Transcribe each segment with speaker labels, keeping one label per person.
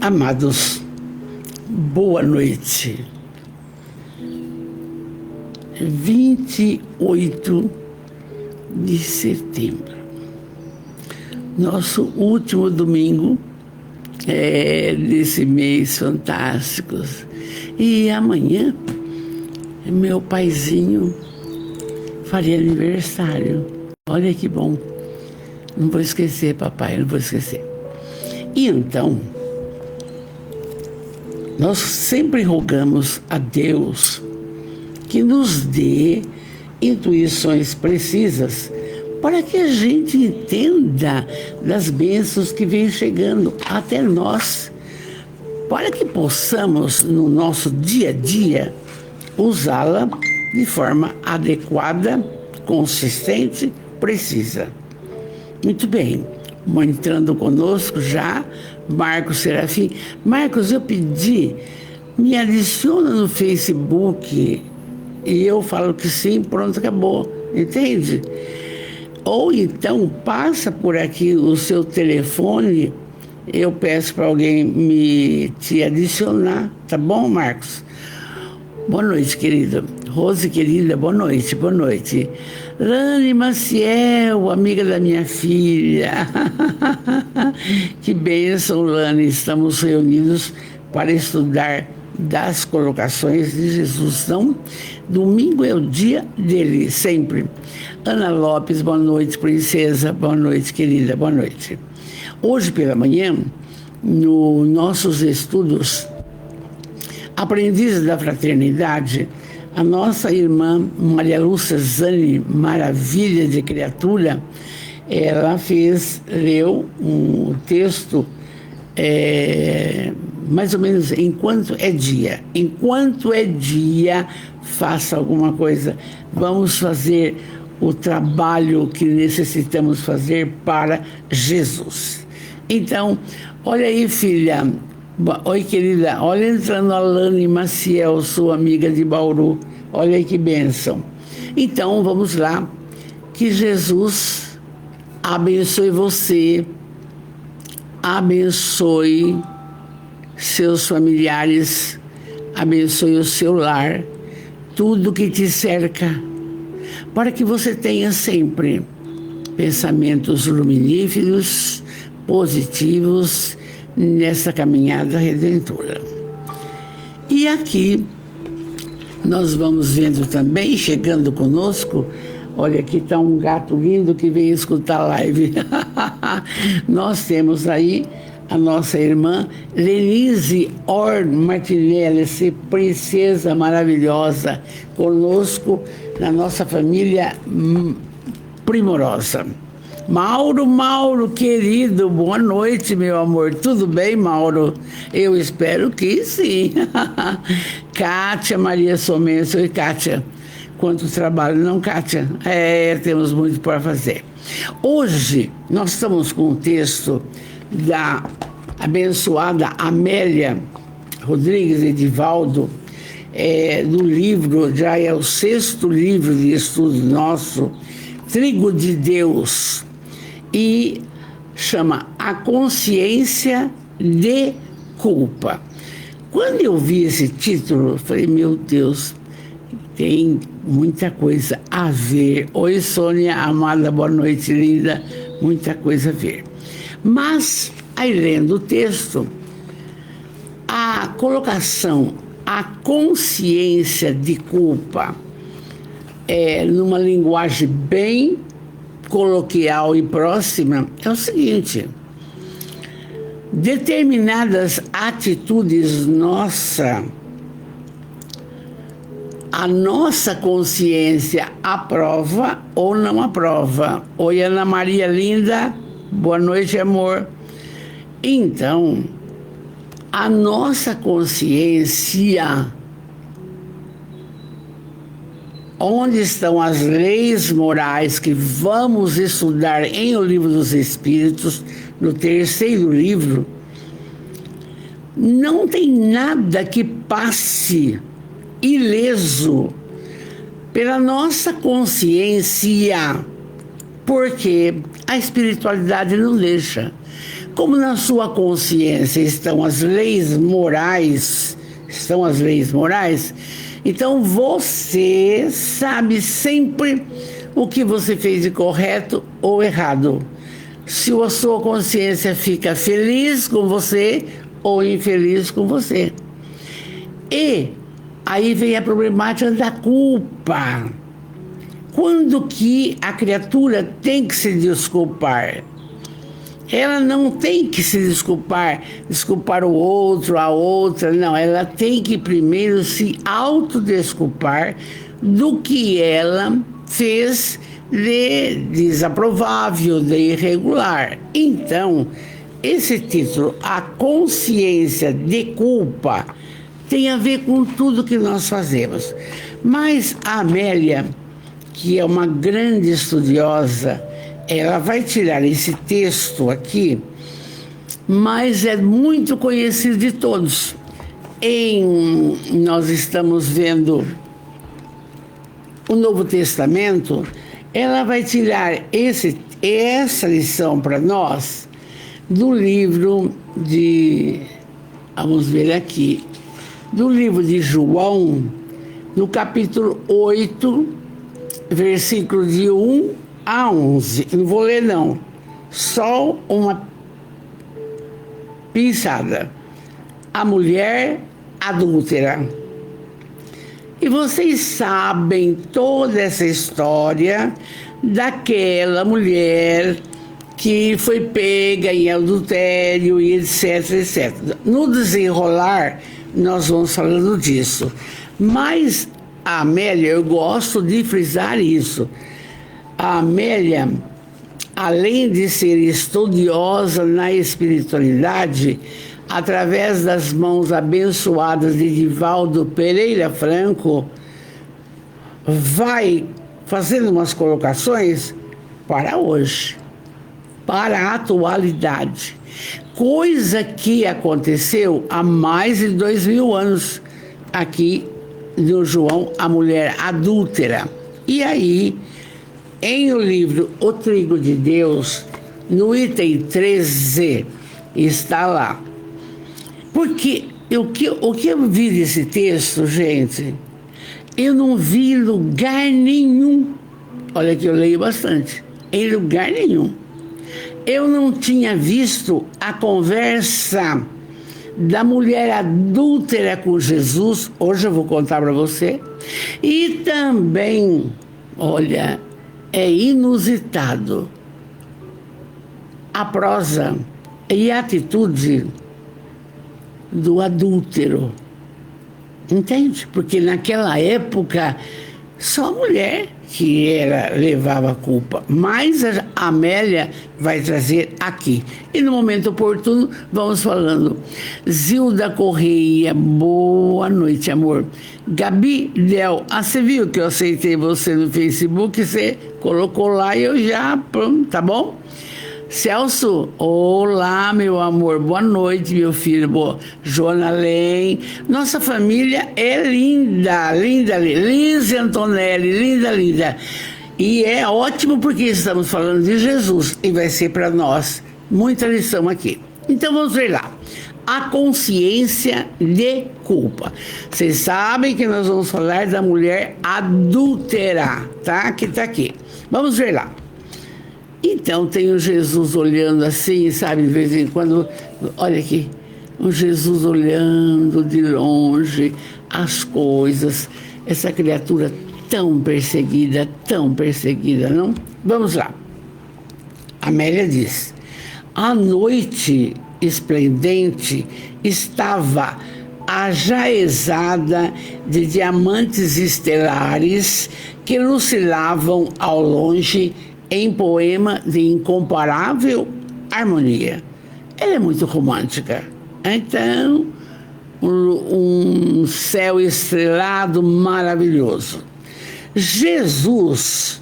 Speaker 1: Amados, boa noite. 28 de setembro, nosso último domingo desse mês fantástico. E amanhã, meu paizinho faria aniversário. Olha que bom. Não vou esquecer, papai, não vou esquecer. E então, nós sempre rogamos a Deus que nos dê intuições precisas para que a gente entenda das bênçãos que vêm chegando até nós, para que possamos, no nosso dia a dia, usá-la de forma adequada, consistente, precisa. Muito bem, entrando conosco já, Marcos Serafim. Marcos, eu pedi, me adiciona no Facebook, e eu falo que sim, pronto, acabou, entende? Ou então passa por aqui o seu telefone, eu peço para alguém te adicionar, tá bom, Marcos? Boa noite, querida. Rose, querida, boa noite, boa noite. Lani Maciel, amiga da minha filha. Que bênção, Lani. Estamos reunidos para estudar das colocações de Jesus. Então, domingo é o dia dele, sempre. Ana Lopes, boa noite, princesa. Boa noite, querida, boa noite. Hoje pela manhã, nos nossos estudos Aprendizes da Fraternidade, a nossa irmã Maria Lúcia Zani, maravilha de criatura, ela leu um texto mais ou menos enquanto é dia. Enquanto é dia, faça alguma coisa. Vamos fazer o trabalho que necessitamos fazer para Jesus. Então, olha aí, filha. Oi, querida. Olha entrando a Lani Maciel, sua amiga de Bauru. Olha aí que bênção. Então, vamos lá. Que Jesus abençoe você, abençoe seus familiares, abençoe o seu lar, tudo que te cerca, para que você tenha sempre pensamentos luminíferos, positivos, nessa caminhada redentora. E aqui nós vamos vendo também, chegando conosco, olha, aqui está um gato lindo que vem escutar a live. Nós temos aí a nossa irmã Lenise Martinelli, essa princesa maravilhosa, conosco na nossa família primorosa. Mauro, querido, boa noite, meu amor. Tudo bem, Mauro? Eu espero que sim. Kátia Maria Somenso. Oi, Kátia. Quanto trabalho, não, Kátia? Temos muito para fazer. Hoje, nós estamos com um texto da abençoada Amélia Rodrigues Edivaldo, do livro, já é o 6º livro de estudo nosso, Trigo de Deus, e chama A Consciência de Culpa. Quando eu vi esse título, eu falei, meu Deus, tem muita coisa a ver. Oi, Sônia, amada, boa noite, linda. Muita coisa a ver. Mas, aí lendo o texto, a colocação, a consciência de culpa, numa linguagem bem coloquial e próxima, é o seguinte: determinadas atitudes a nossa consciência aprova ou não aprova. Oi, Ana Maria linda, boa noite, amor. Então, a nossa consciência, onde estão as leis morais que vamos estudar em O Livro dos Espíritos, no 3º livro, não tem nada que passe ileso pela nossa consciência, porque a espiritualidade não deixa. Como na sua consciência estão as leis morais, então você sabe sempre o que você fez de correto ou errado. Se a sua consciência fica feliz com você ou infeliz com você. E aí vem a problemática da culpa. Quando que a criatura tem que se desculpar? Ela não tem que se desculpar o outro, a outra, não. Ela tem que primeiro se autodesculpar do que ela fez de desaprovável, de irregular. Então, esse título, A Consciência de Culpa, tem a ver com tudo que nós fazemos. Mas a Amélia, que é uma grande estudiosa, ela vai tirar esse texto aqui, mas é muito conhecido de todos. Nós estamos vendo o Novo Testamento, ela vai tirar essa lição para nós do livro vamos ver aqui, do livro de João, no capítulo 8, versículo de 1 a 11. Não vou ler não, só uma pinçada. A mulher adúltera. E vocês sabem toda essa história daquela mulher que foi pega em adultério e etc, etc. No desenrolar, nós vamos falando disso. Mas a Amélia, eu gosto de frisar isso. A Amélia, além de ser estudiosa na espiritualidade, através das mãos abençoadas de Divaldo Pereira Franco, vai fazendo umas colocações para hoje, para a atualidade. Coisa que aconteceu há mais de 2000 anos aqui no João, a mulher adúltera. E aí, em o livro O Trigo de Deus, no item 13, está lá. Porque o que eu vi desse texto, gente, eu não vi lugar nenhum. Olha que eu leio bastante. Em lugar nenhum. Eu não tinha visto a conversa da mulher adúltera com Jesus. Hoje eu vou contar para você. E também, olha, é inusitado a prosa e a atitude do adúltero. Entende? Porque naquela época só a mulher que levava a culpa. Mas a Amélia vai trazer aqui. E no momento oportuno, vamos falando. Zilda Correia, boa noite, amor. Gabi Del, você viu que eu aceitei você no Facebook? Você colocou lá e eu já, pronto, tá bom? Celso, olá, meu amor, boa noite, meu filho. Boa. Joana Len, nossa família é linda, linda, Lise Antonelli, linda, linda. E é ótimo porque estamos falando de Jesus e vai ser para nós muita lição aqui. Então vamos ver lá. A consciência de culpa. Vocês sabem que nós vamos falar da mulher adúltera, tá? Que tá aqui. Vamos ver lá. Então tem o Jesus olhando assim, sabe, de vez em quando, olha aqui, o Jesus olhando de longe as coisas, essa criatura tão perseguida, não? Vamos lá. Amélia diz, a noite esplendente estava ajaezada de diamantes estelares que lucilavam ao longe em poema de incomparável harmonia. Ela é muito romântica. Então, um céu estrelado maravilhoso. Jesus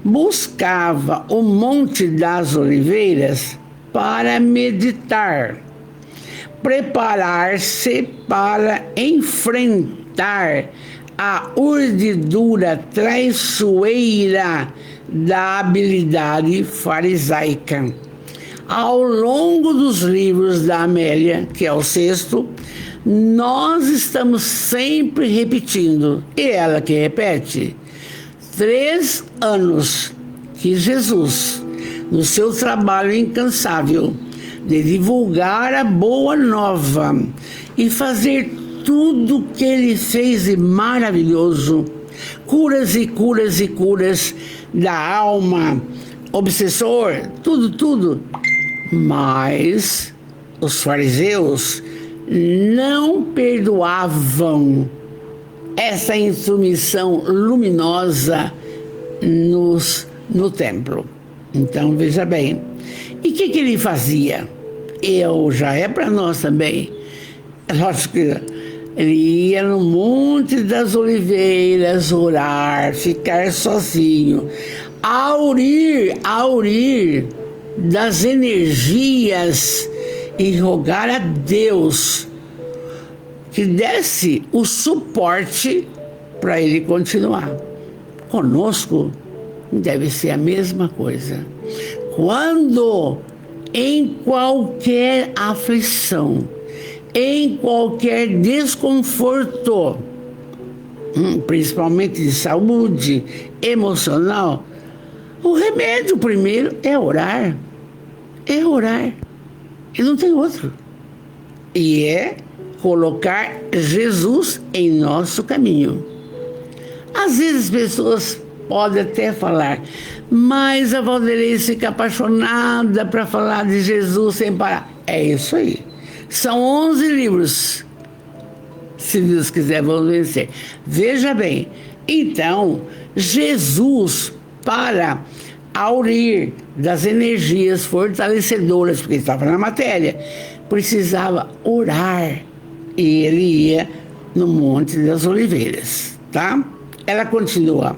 Speaker 1: buscava o Monte das Oliveiras para meditar, preparar-se para enfrentar a urdidura traiçoeira da habilidade farisaica. Ao longo dos livros da Amélia, que é o sexto, nós estamos sempre repetindo, e ela que repete, 3 anos que Jesus, no seu trabalho incansável de divulgar a boa nova e fazer tudo que ele fez de maravilhoso, curas e curas e curas da alma, obsessor, tudo. Mas os fariseus não perdoavam essa intromissão luminosa no templo. Então, veja bem. E o que ele fazia? Já é para nós também. Lógico que ele ia no Monte das Oliveiras orar, ficar sozinho, aurir das energias e rogar a Deus que desse o suporte para ele continuar. Conosco deve ser a mesma coisa. Quando em qualquer aflição, em qualquer desconforto, principalmente de saúde emocional, o remédio primeiro é orar. É orar. E não tem outro. E é colocar Jesus em nosso caminho. Às vezes as pessoas podem até falar, mas a Valderez fica apaixonada para falar de Jesus sem parar. É isso aí. São 11 livros. Se Deus quiser, vamos vencer. Veja bem, então, Jesus, para aurir das energias fortalecedoras, porque estava na matéria, precisava orar. E ele ia no Monte das Oliveiras, tá? Ela continua.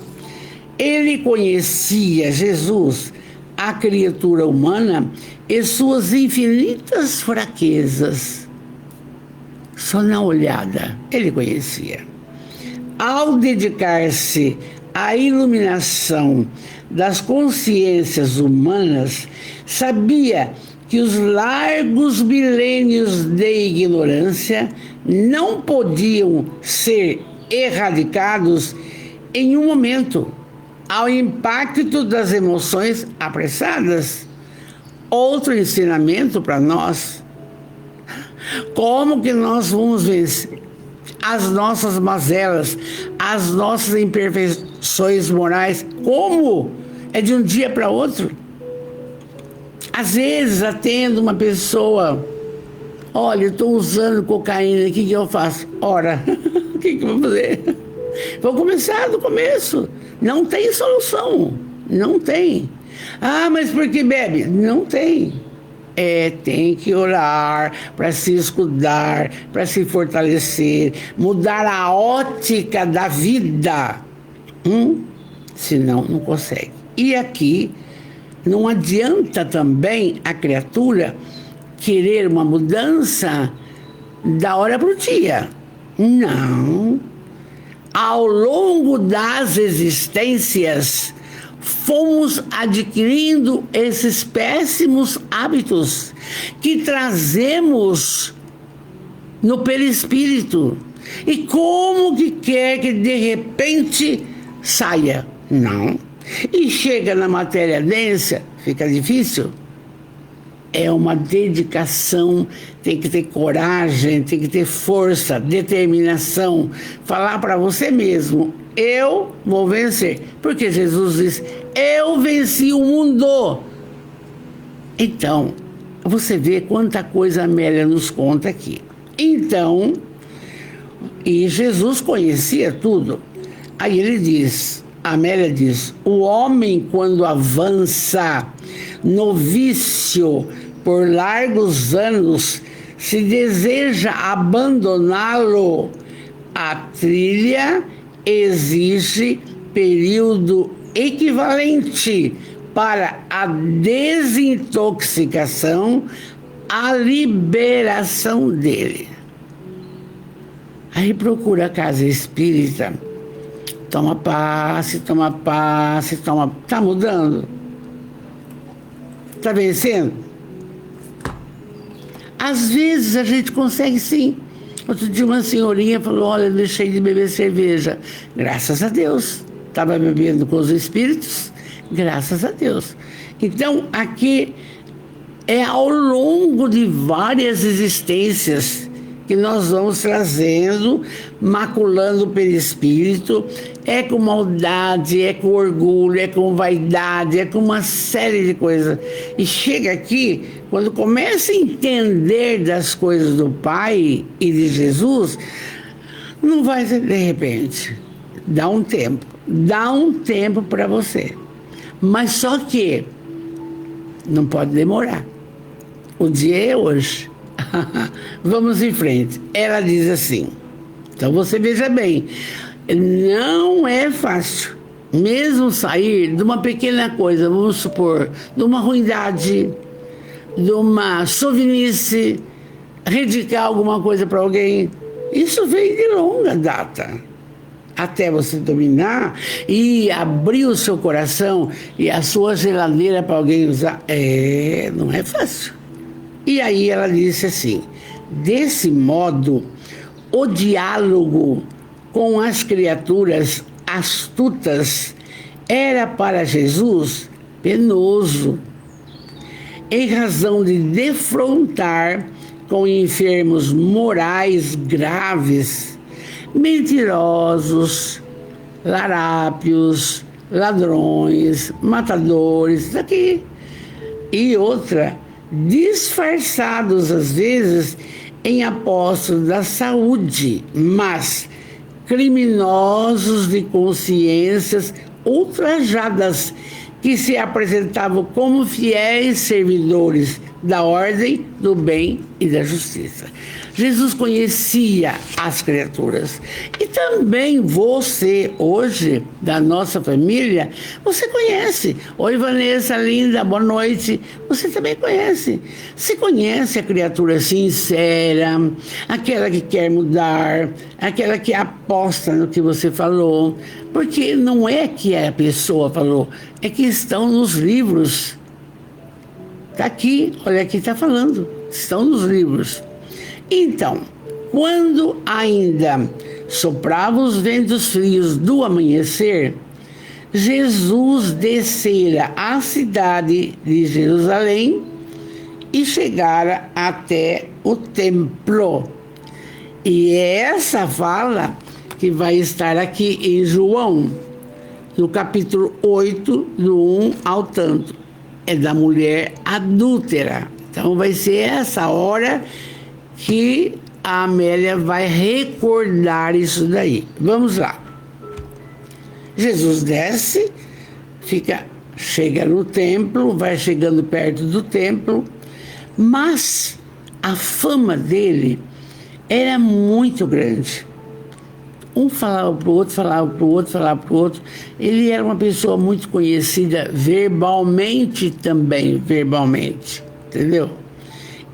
Speaker 1: Ele conhecia, Jesus, a criatura humana e suas infinitas fraquezas. Só na olhada ele conhecia. Ao dedicar-se à iluminação das consciências humanas, sabia que os largos milênios de ignorância não podiam ser erradicados em um momento, ao impacto das emoções apressadas. Outro ensinamento para nós: como que nós vamos vencer as nossas mazelas, as nossas imperfeições morais? Como? É de um dia para outro. Às vezes atendo uma pessoa, olha, eu estou usando cocaína, o que eu faço? Ora, o que eu vou fazer? Vou começar do começo. Não tem solução, não tem. Ah, mas por que bebe? Não tem. Tem que orar para se escudar, para se fortalecer, mudar a ótica da vida. Senão não consegue. E aqui não adianta também a criatura querer uma mudança da hora para o dia. Não. Ao longo das existências, fomos adquirindo esses péssimos hábitos que trazemos no perispírito. E como que quer que de repente saia? Não. E chega na matéria densa, fica difícil. É uma dedicação, tem que ter coragem, tem que ter força, determinação. Falar para você mesmo, eu vou vencer. Porque Jesus diz, eu venci o mundo. Então, você vê quanta coisa a Amélia nos conta aqui. Então, e Jesus conhecia tudo. Aí ele diz, a Amélia diz, o homem quando avança no vício por largos anos, se deseja abandoná-lo, a trilha exige período equivalente para a desintoxicação, a liberação dele. Aí procura a casa espírita, toma passe, tá mudando? Tá vencendo? Às vezes a gente consegue sim. Outro dia uma senhorinha falou, olha, eu deixei de beber cerveja. Graças a Deus. Estava bebendo com os espíritos, graças a Deus. Então, aqui é ao longo de várias existências que nós vamos trazendo, maculando o perispírito, é com maldade, é com orgulho, é com vaidade, é com uma série de coisas. E chega aqui, quando começa a entender das coisas do Pai e de Jesus, não vai ser de repente. Dá um tempo para você. Mas só que não pode demorar. O dia é hoje. Vamos em frente. Ela diz assim, então você veja bem, não é fácil, mesmo sair de uma pequena coisa, vamos supor, de uma ruindade, de uma sovinice, radicar alguma coisa para alguém, isso vem de longa data. Até você dominar e abrir o seu coração e a sua geladeira para alguém usar, não é fácil. E aí ela disse assim, desse modo, o diálogo com as criaturas astutas era para Jesus penoso, em razão de defrontar com enfermos morais graves, mentirosos, larápios, ladrões, matadores, daqui. E outra, disfarçados às vezes em apóstolos da saúde, mas criminosos de consciências ultrajadas, que se apresentavam como fiéis servidores da ordem, do bem e da justiça. Jesus conhecia as criaturas. E também você, hoje, da nossa família, você conhece. Oi, Vanessa, linda, boa noite. Você também conhece. Você conhece a criatura sincera, aquela que quer mudar, aquela que aposta no que você falou. Porque não é que a pessoa falou, é que estão nos livros. Está aqui, olha aqui, está falando. Estão nos livros. Então, quando ainda sopravam os ventos frios do amanhecer, Jesus descera à cidade de Jerusalém e chegara até o templo. E é essa fala que vai estar aqui em João, no capítulo 8, do 1 ao tanto. É da mulher adúltera. Então vai ser essa hora que a Amélia vai recordar isso daí. Vamos lá. Jesus desce, chega no templo, vai chegando perto do templo, mas a fama dele era muito grande. Um falava para o outro, falava para o outro, falava para o outro. Ele era uma pessoa muito conhecida verbalmente também, entendeu?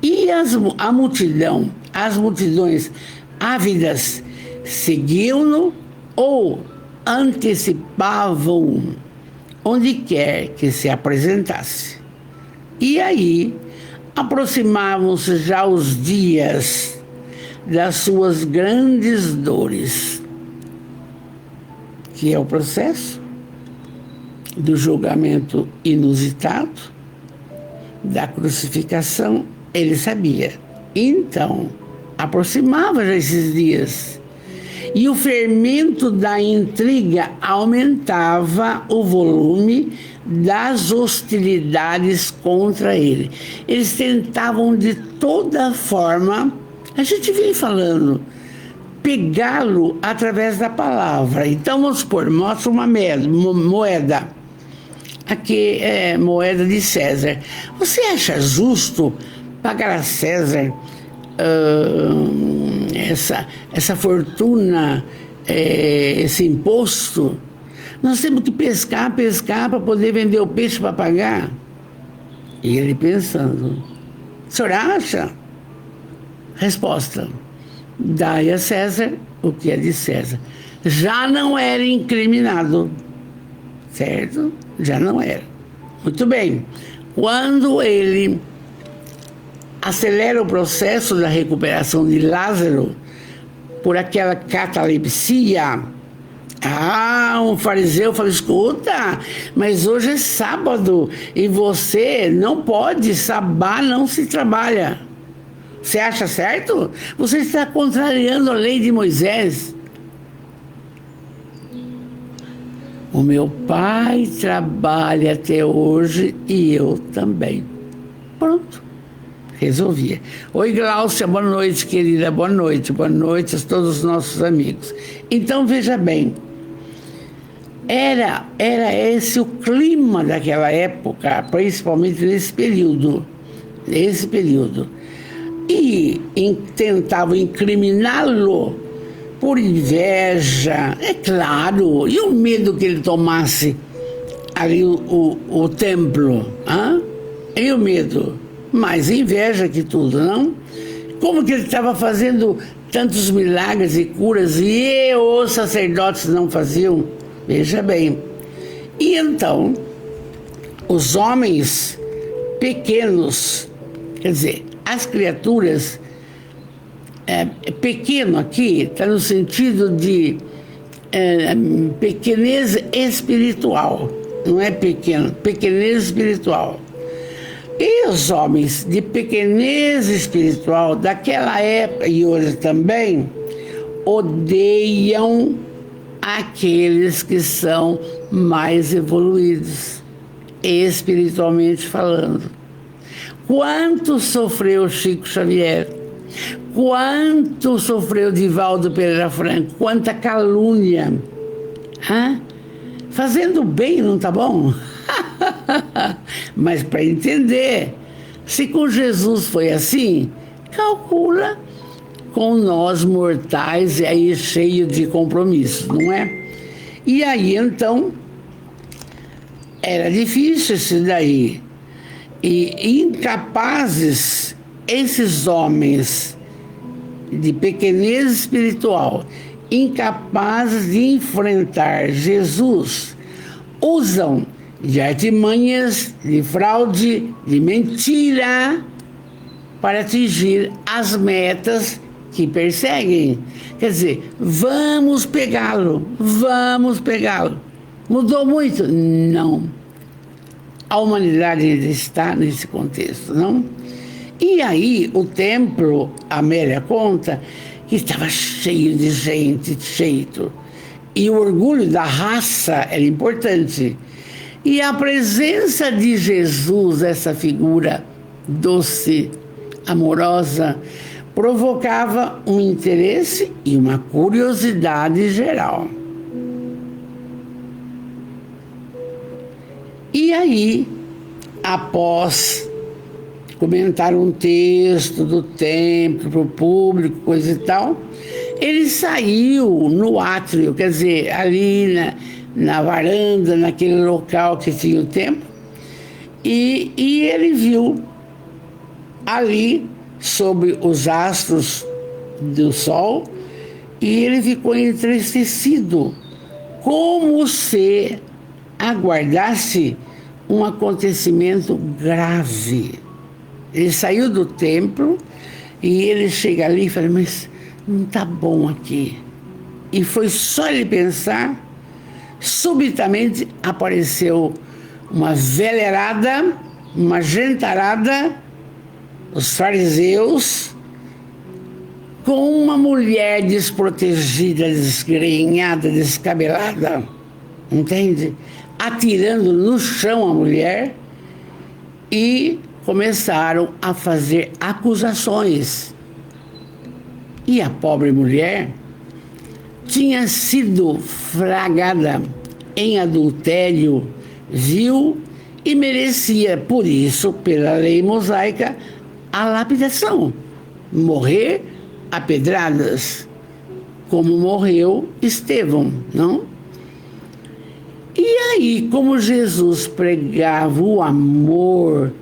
Speaker 1: E a multidão, as multidões ávidas seguiam-no ou antecipavam onde quer que se apresentasse. E aí aproximavam-se já os dias das suas grandes dores, que é o processo do julgamento inusitado, da crucificação. Ele sabia. Então, aproximava já esses dias. E o fermento da intriga aumentava o volume das hostilidades contra ele. Eles tentavam de toda forma, a gente vem falando, pegá-lo através da palavra. Então, vamos supor, mostra uma moeda. Aqui é moeda de César. Você acha justo pagar a César essa fortuna, esse imposto? Nós temos que pescar para poder vender o peixe para pagar. E ele pensando, o senhor acha? Resposta, dai a César o que é de César. Já não era incriminado, certo? Já não era. Muito bem. Quando ele acelera o processo da recuperação de Lázaro por aquela catalepsia. Um fariseu falou: escuta, mas hoje é sábado e você não pode, sabá não se trabalha. Você acha certo? Você está contrariando a lei de Moisés. O meu pai trabalha até hoje e eu também. Pronto. Resolvia. Oi, Gláucia, boa noite, querida. Boa noite a todos os nossos amigos. Então, veja bem, era esse o clima daquela época, principalmente nesse período. E tentavam incriminá-lo por inveja, é claro. E o medo que ele tomasse ali o templo? E o medo? Mais inveja que tudo, não? Como que ele estava fazendo tantos milagres e curas e os sacerdotes não faziam? Veja bem. E então, os homens pequenos, quer dizer, as criaturas, pequeno aqui está no sentido de pequenez espiritual, não é pequeno, pequenez espiritual. E os homens de pequenez espiritual daquela época e hoje também odeiam aqueles que são mais evoluídos, espiritualmente falando. Quanto sofreu Chico Xavier? Quanto sofreu Divaldo Pereira Franco? Quanta calúnia! Fazendo bem, não tá bom? Mas para entender, se com Jesus foi assim, calcula com nós mortais e aí cheio de compromissos, não é? E aí então era difícil isso daí. E incapazes, esses homens de pequenez espiritual, incapazes de enfrentar Jesus, usam de artimanhas, de fraude, de mentira, para atingir as metas que perseguem. Quer dizer, vamos pegá-lo. Mudou muito? Não. A humanidade ainda está nesse contexto, não? E aí o templo, a Amélia conta, que estava cheio de gente, cheio. E o orgulho da raça era importante. E a presença de Jesus, essa figura doce, amorosa, provocava um interesse e uma curiosidade geral. E aí, após comentar um texto do templo para o público, coisa e tal, ele saiu no átrio, quer dizer, ali na varanda, naquele local que tinha o templo, e ele viu ali, sob os astros do sol, e ele ficou entristecido, como se aguardasse um acontecimento grave. Ele saiu do templo e ele chega ali e fala: mas não está bom aqui. E foi só ele pensar, subitamente apareceu uma velerada, uma gentarada, os fariseus, com uma mulher desprotegida, desgrenhada, descabelada, entende? Atirando no chão a mulher, e começaram a fazer acusações. E a pobre mulher tinha sido flagrada em adultério, vil, e merecia, por isso, pela lei mosaica, a lapidação, morrer a pedradas, como morreu Estevão, não? E aí, como Jesus pregava o amor,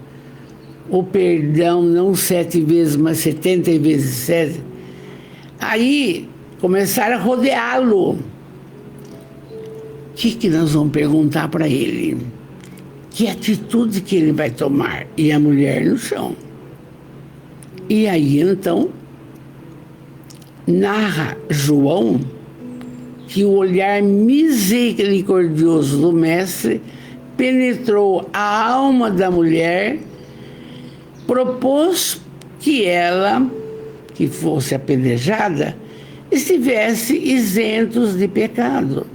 Speaker 1: o perdão, não 7 vezes, mas 70 vezes 7, aí começaram a rodeá-lo. O que nós vamos perguntar para ele? Que atitude que ele vai tomar? E a mulher no chão. E aí, então, narra João que o olhar misericordioso do Mestre penetrou a alma da mulher, propôs que ela, que fosse apedrejada, estivesse isentos de pecado.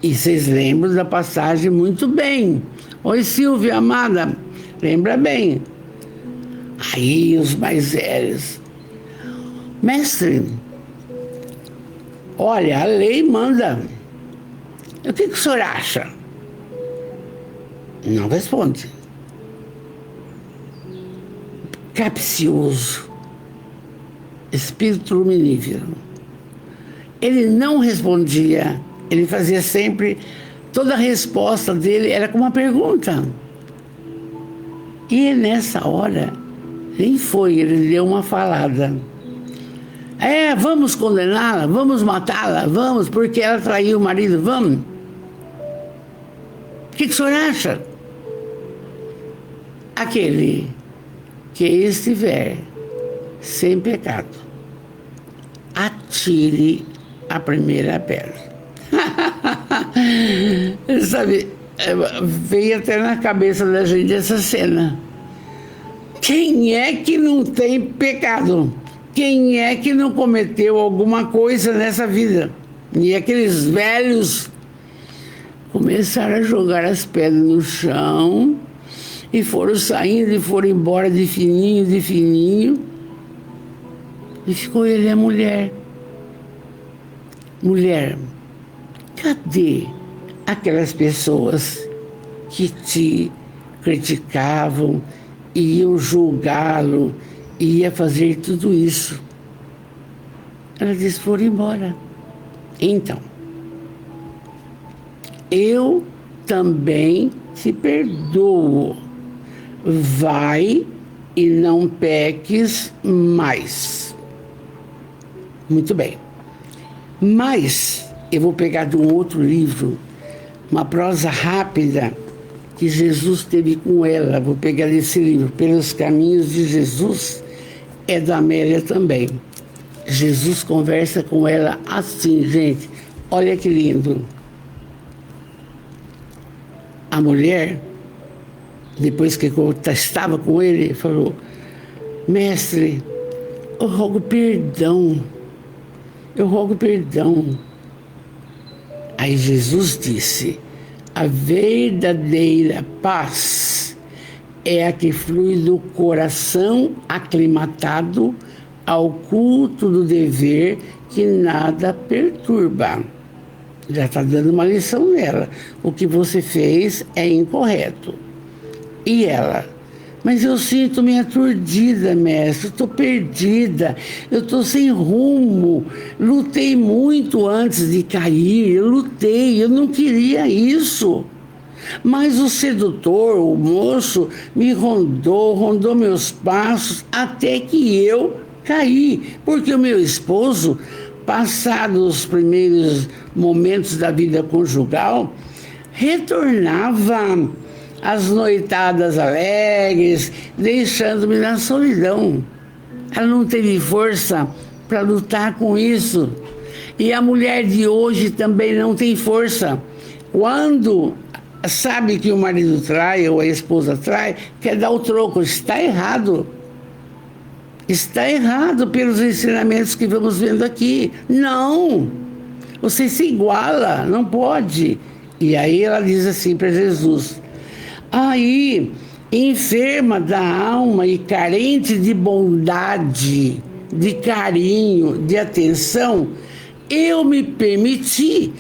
Speaker 1: E vocês lembram da passagem muito bem. Oi, Silvia, amada, lembra bem. Aí os mais velhos: mestre, olha, a lei manda. O que o senhor acha? Não responde. Capcioso, espírito luminífero. Ele não respondia, ele fazia sempre, toda a resposta dele era com uma pergunta. E nessa hora, nem foi, ele deu uma falada. Vamos condená-la, vamos matá-la, vamos, porque ela traiu o marido, vamos. O que o senhor acha? Aquele que estiver sem pecado, atire a primeira pedra. Sabe, veio até na cabeça da gente essa cena. Quem é que não tem pecado? Quem é que não cometeu alguma coisa nessa vida? E aqueles velhos começaram a jogar as pedras no chão e foram saindo e foram embora de fininho, de fininho. E ficou ele e a mulher. Mulher, cadê aquelas pessoas que te criticavam, iam julgá-lo, ia fazer tudo isso? Ela disse: foram embora. Então, eu também te perdoo. Vai e não peques mais. Muito bem. Mas eu vou pegar de um outro livro, uma prosa rápida que Jesus teve com ela. Vou pegar desse livro, Pelos Caminhos de Jesus, é da Amélia também. Jesus conversa com ela assim, gente. Olha que lindo. A mulher, depois que estava com ele, falou: mestre, eu rogo perdão. Eu rogo perdão. Aí Jesus disse: a verdadeira paz é a que flui do coração aclimatado ao culto do dever que nada perturba. Já está dando uma lição nela. O que você fez é incorreto. E ela: mas eu sinto-me aturdida, mestre, estou perdida, eu estou sem rumo, lutei muito antes de cair, eu não queria isso. Mas o sedutor, o moço, me rondou meus passos até que eu caí, porque o meu esposo, passados os primeiros momentos da vida conjugal, retornava às noitadas alegres, deixando-me na solidão. Ela não teve força para lutar com isso. E a mulher de hoje também não tem força. Quando sabe que o marido trai ou a esposa trai, quer dar o troco. Está errado. Está errado pelos ensinamentos que vamos vendo aqui. Não! Você se iguala, não pode. E aí ela diz assim para Jesus: aí, enferma da alma e carente de bondade, de carinho, de atenção, eu me permiti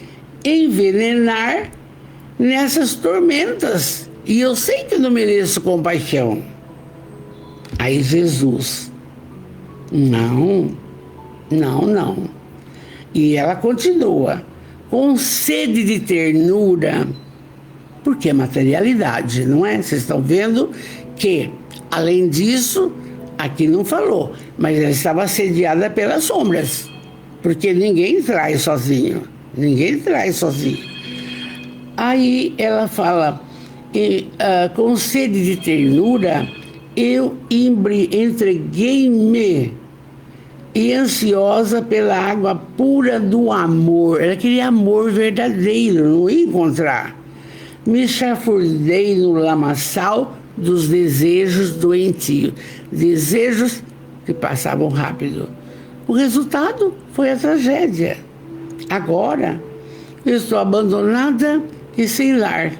Speaker 1: envenenar nessas tormentas. E eu sei que não mereço compaixão. Aí Jesus: não. E ela continua: com sede de ternura, porque é materialidade, não é? Vocês estão vendo que, além disso, aqui não falou, mas ela estava assediada pelas sombras, porque ninguém trai sozinho. Aí ela fala: com sede de ternura, eu entreguei-me e ansiosa pela água pura do amor. Ela queria amor verdadeiro, não ia encontrar. Me chafurdei no lamaçal dos desejos doentios, desejos que passavam rápido. O resultado foi a tragédia. Agora, eu estou abandonada e sem lar.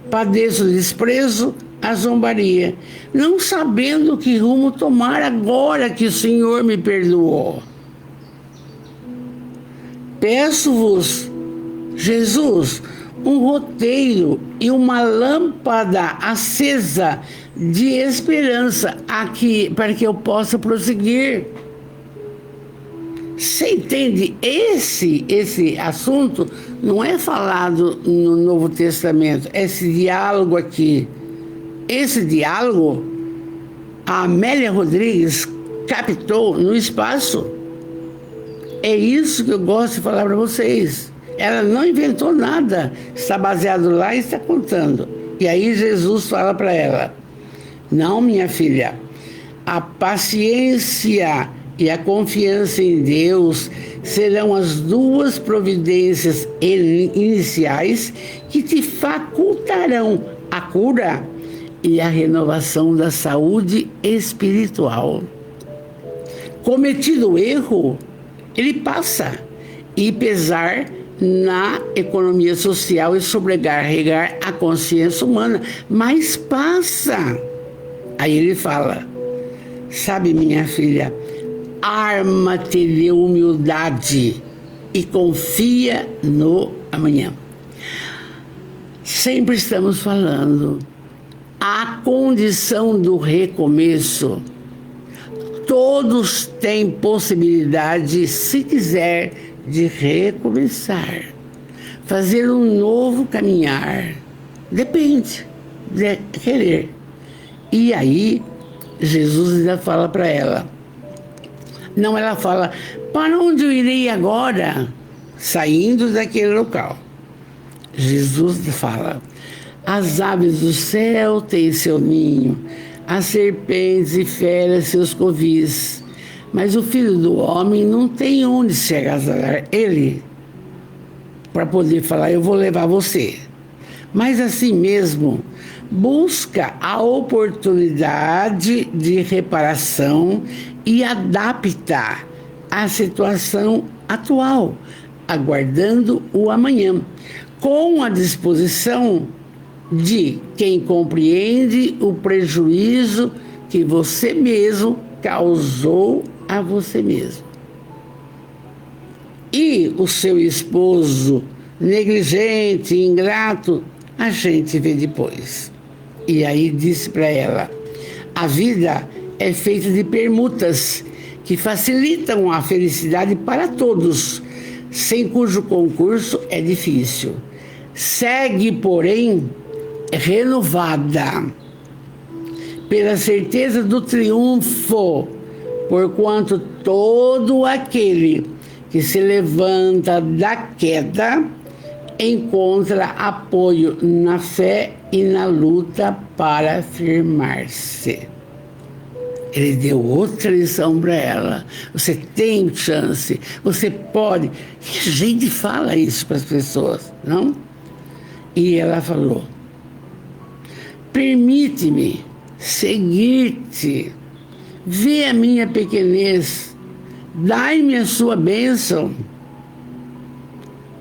Speaker 1: Padeço desprezo, a zombaria, não sabendo que rumo tomar agora que o Senhor me perdoou. Peço-vos, Jesus, um roteiro e uma lâmpada acesa de esperança aqui, para que eu possa prosseguir. Você entende? Esse assunto não é falado no Novo Testamento, esse diálogo aqui. Esse diálogo, a Amélia Rodrigues captou no espaço. É isso que eu gosto de falar para vocês. Ela não inventou nada, está baseado lá e está contando. E aí Jesus fala para ela: não, minha filha, a paciência e a confiança em Deus serão as duas providências iniciais que te facultarão a cura e a renovação da saúde espiritual. Cometido o erro, ele passa, e pesar na economia social e sobrecarregar a consciência humana, mas passa. Aí ele fala: sabe, minha filha, arma-te de humildade e confia no amanhã. Sempre estamos falando a condição do recomeço. Todos têm possibilidade, se quiser, de recomeçar, fazer um novo caminhar. Depende de querer. E aí, Jesus ainda fala para ela. Não, ela fala: para onde eu irei agora? Saindo daquele local. Jesus fala: as aves do céu têm seu ninho, as serpentes e feras seus covis, mas o Filho do Homem não tem onde se agasalhar. Ele, para poder falar: eu vou levar você. Mas assim mesmo, busca a oportunidade de reparação e adapta a situação atual, aguardando o amanhã, com a disposição de quem compreende o prejuízo que você mesmo causou a você mesmo. E o seu esposo negligente, ingrato, a gente vê depois. E aí disse para ela: a vida é feita de permutas que facilitam a felicidade para todos, sem cujo concurso é difícil. Segue, porém, renovada pela certeza do triunfo, porquanto todo aquele que se levanta da queda encontra apoio na fé e na luta para firmar-se. Ele deu outra lição para ela. Você tem chance, você pode. E a gente fala isso para as pessoas, não? E ela falou: permite-me seguir-te, vê a minha pequenez, dai-me a sua bênção.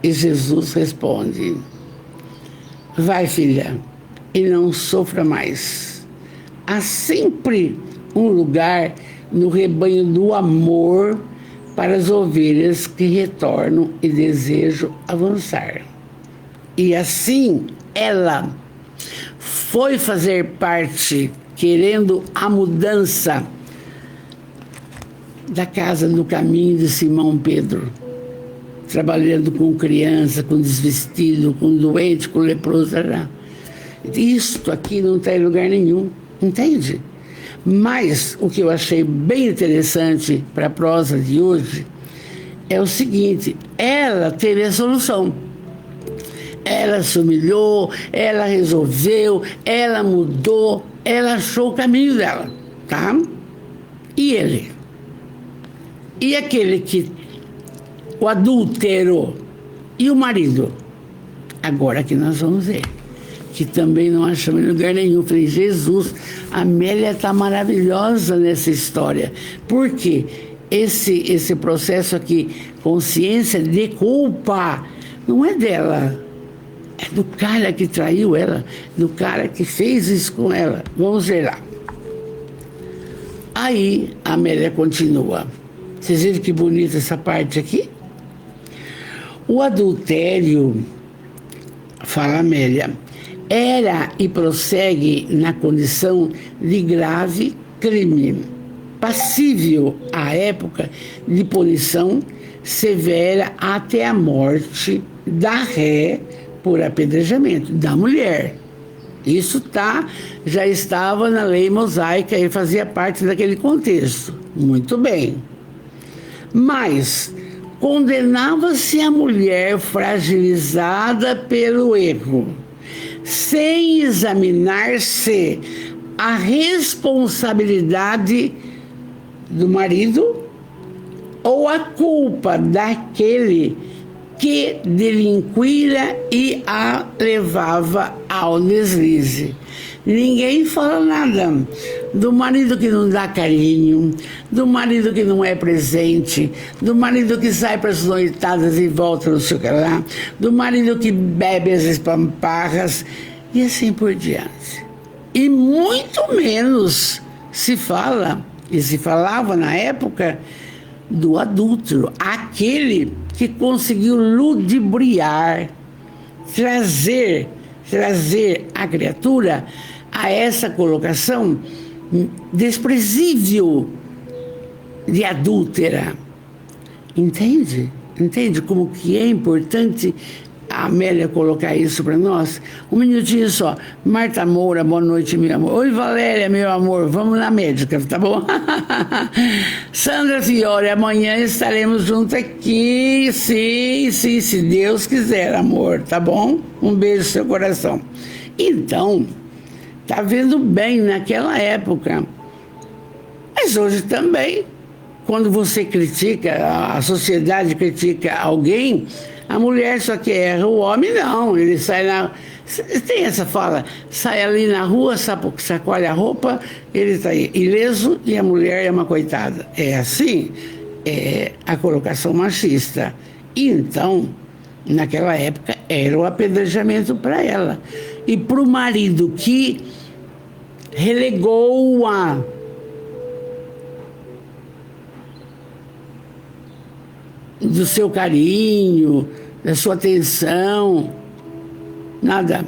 Speaker 1: E Jesus responde: vai, filha, e não sofra mais. Há sempre um lugar no rebanho do amor para as ovelhas que retornam e desejam avançar. E assim ela foi fazer parte, querendo a mudança da casa no caminho de Simão Pedro, trabalhando com criança, com desvestido, com doente, com leproso. Isto aqui não está em lugar nenhum, entende? Mas o que eu achei bem interessante para a prosa de hoje é o seguinte: ela teve a solução. Ela se humilhou, ela resolveu, ela mudou, ela achou o caminho dela. tá? E ele? E aquele que, o adúltero, e o marido? Agora que nós vamos ver, que também não achamos em lugar nenhum. Falei, Jesus, a Amélia está maravilhosa nessa história. Por quê? Esse processo aqui, consciência de culpa, não é dela, é do cara que traiu ela, do cara que fez isso com ela. Vamos ver lá. Aí a Amélia continua. Vocês viram que bonita essa parte aqui? O adultério, fala Amélia, era e prossegue na condição de grave crime, passível à época de punição severa até a morte da ré por apedrejamento da mulher. Isso já estava na lei mosaica e fazia parte daquele contexto. Muito bem. Mas condenava-se a mulher fragilizada pelo erro, sem examinar-se a responsabilidade do marido ou a culpa daquele que delinquira e a levava ao deslize. Ninguém fala nada do marido que não dá carinho, do marido que não é presente, do marido que sai para as noitadas e volta não sei o que lá, do marido que bebe as espamparras e assim por diante. E muito menos se fala, e se falava na época, do adúltero, aquele que conseguiu ludibriar, trazer a criatura a essa colocação desprezível de adúltera. Entende? Entende como que é importante a Amélia colocar isso para nós? Um minutinho só. Marta Moura, boa noite, meu amor. Oi, Valéria, meu amor, vamos na médica, tá bom? Sandra Fiore, amanhã estaremos juntos aqui, sim, se Deus quiser, amor, tá bom? Um beijo no seu coração. Então, tá vendo bem naquela época, mas hoje também, quando você critica, a sociedade critica alguém, a mulher só que erra, o homem não, ele sai na... Tem essa fala, sai ali na rua, sacolhe a roupa, ele está ileso e a mulher é uma coitada. É assim, é a colocação machista. Então, naquela época, era o apedrejamento para ela. E para o marido que relegou-a do seu carinho, da sua atenção, nada.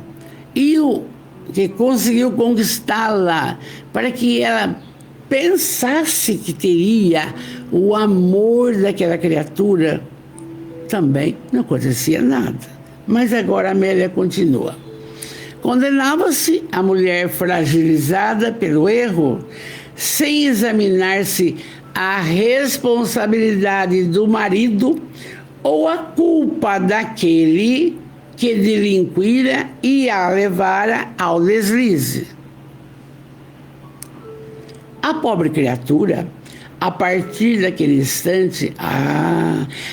Speaker 1: E o que conseguiu conquistá-la para que ela pensasse que teria o amor daquela criatura, também não acontecia nada. Mas agora a Amélia continua. Condenava-se a mulher fragilizada pelo erro, sem examinar-se a responsabilidade do marido ou a culpa daquele que delinquira e a levara ao deslize. A pobre criatura, a partir daquele instante,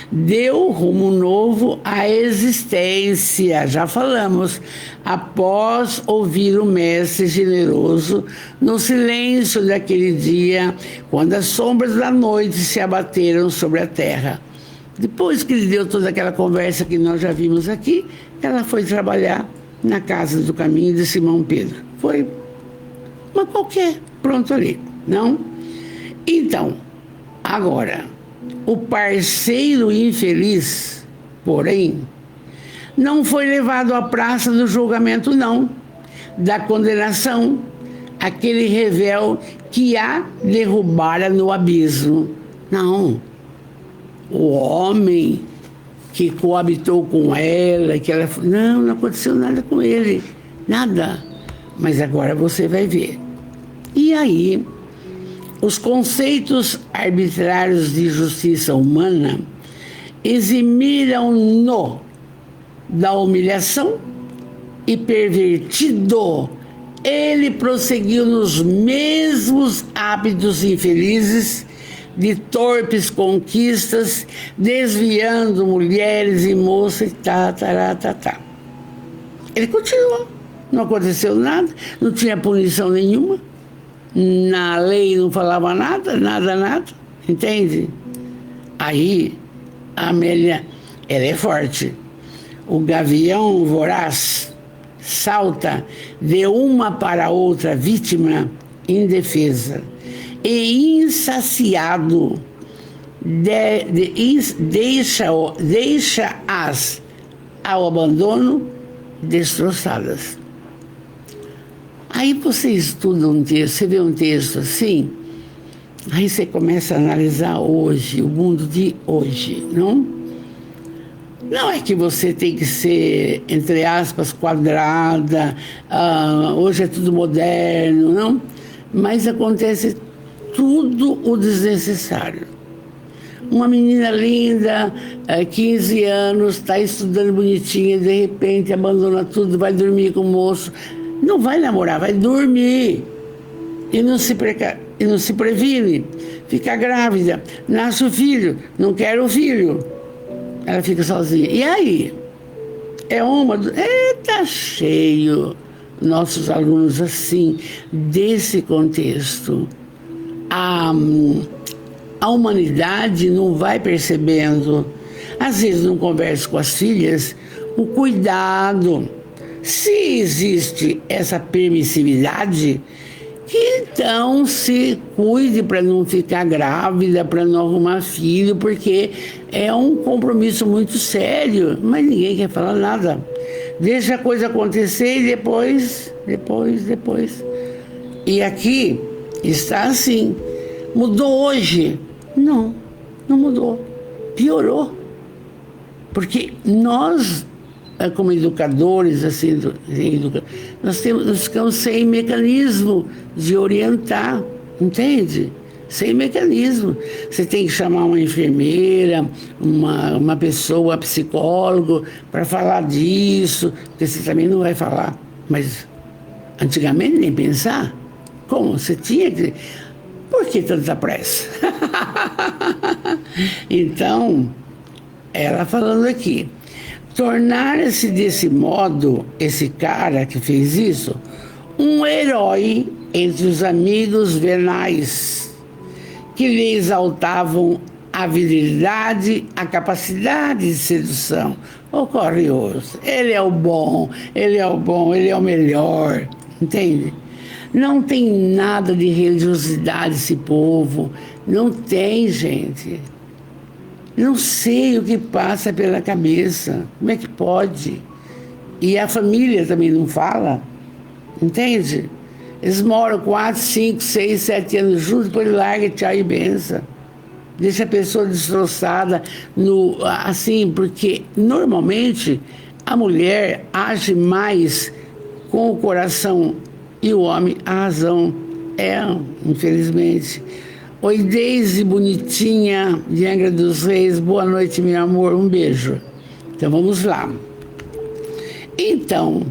Speaker 1: deu rumo novo à existência, já falamos, após ouvir o Mestre generoso no silêncio daquele dia, quando as sombras da noite se abateram sobre a terra. Depois que ele deu toda aquela conversa que nós já vimos aqui, ela foi trabalhar na casa do caminho de Simão Pedro. Foi uma qualquer, pronto ali, não? Então, agora, o parceiro infeliz, porém, não foi levado à praça do julgamento, não, da condenação, aquele revel que a derrubara no abismo. Não. O homem que coabitou com ela, que ela... Não aconteceu nada com ele, nada. Mas agora você vai ver. E aí, os conceitos arbitrários de justiça humana eximiram-no da humilhação e pervertido ele prosseguiu nos mesmos hábitos infelizes de torpes conquistas, desviando mulheres e moças, tá. Ele continuou, não aconteceu nada, não tinha punição nenhuma, na lei não falava nada, entende? Aí, a Amélia, ela é forte. O gavião voraz salta de uma para outra vítima indefesa e insaciado deixa-as ao abandono destroçadas. Aí você estuda um texto, você vê um texto assim, aí você começa a analisar hoje, o mundo de hoje, não? Não é que você tem que ser, entre aspas, quadrada, hoje é tudo moderno, não? Mas acontece tudo o desnecessário. Uma menina linda, 15 anos, está estudando bonitinha, de repente abandona tudo, vai dormir com o moço. Não vai namorar, vai dormir. E não se previne. Fica grávida, nasce o filho, não quer o filho. Ela fica sozinha. E aí? Tá cheio nossos alunos assim, desse contexto. A humanidade não vai percebendo. Às vezes não conversa com as filhas, o cuidado. Se existe essa permissividade, que então se cuide para não ficar grávida, para não arrumar filho, porque é um compromisso muito sério, mas ninguém quer falar nada. Deixa a coisa acontecer e depois. E aqui está assim. Mudou hoje? Não mudou. Piorou. Porque nós, como educadores, assim, nós ficamos sem mecanismo de orientar, entende? Sem mecanismo. Você tem que chamar uma enfermeira, uma pessoa, psicólogo, para falar disso, porque você também não vai falar. Mas antigamente nem pensar. Como? Você tinha que... Por que tanta pressa? Então, ela falando aqui, tornar-se desse modo, esse cara que fez isso, um herói entre os amigos venais, que lhe exaltavam a virilidade, a capacidade de sedução. Ocorre hoje. Ele é o bom, ele é o melhor, entende? Não tem nada de religiosidade esse povo, não tem, gente. Não sei o que passa pela cabeça, como é que pode? E a família também não fala, entende? Eles moram 4, 5, 6, 7 anos juntos, depois larga, tchau e benção. Deixa a pessoa destroçada, assim, porque normalmente a mulher age mais com o coração e o homem a razão. Infelizmente. Oi, Deise, bonitinha, de Angra dos Reis, boa noite, meu amor, um beijo. Então vamos lá. Então,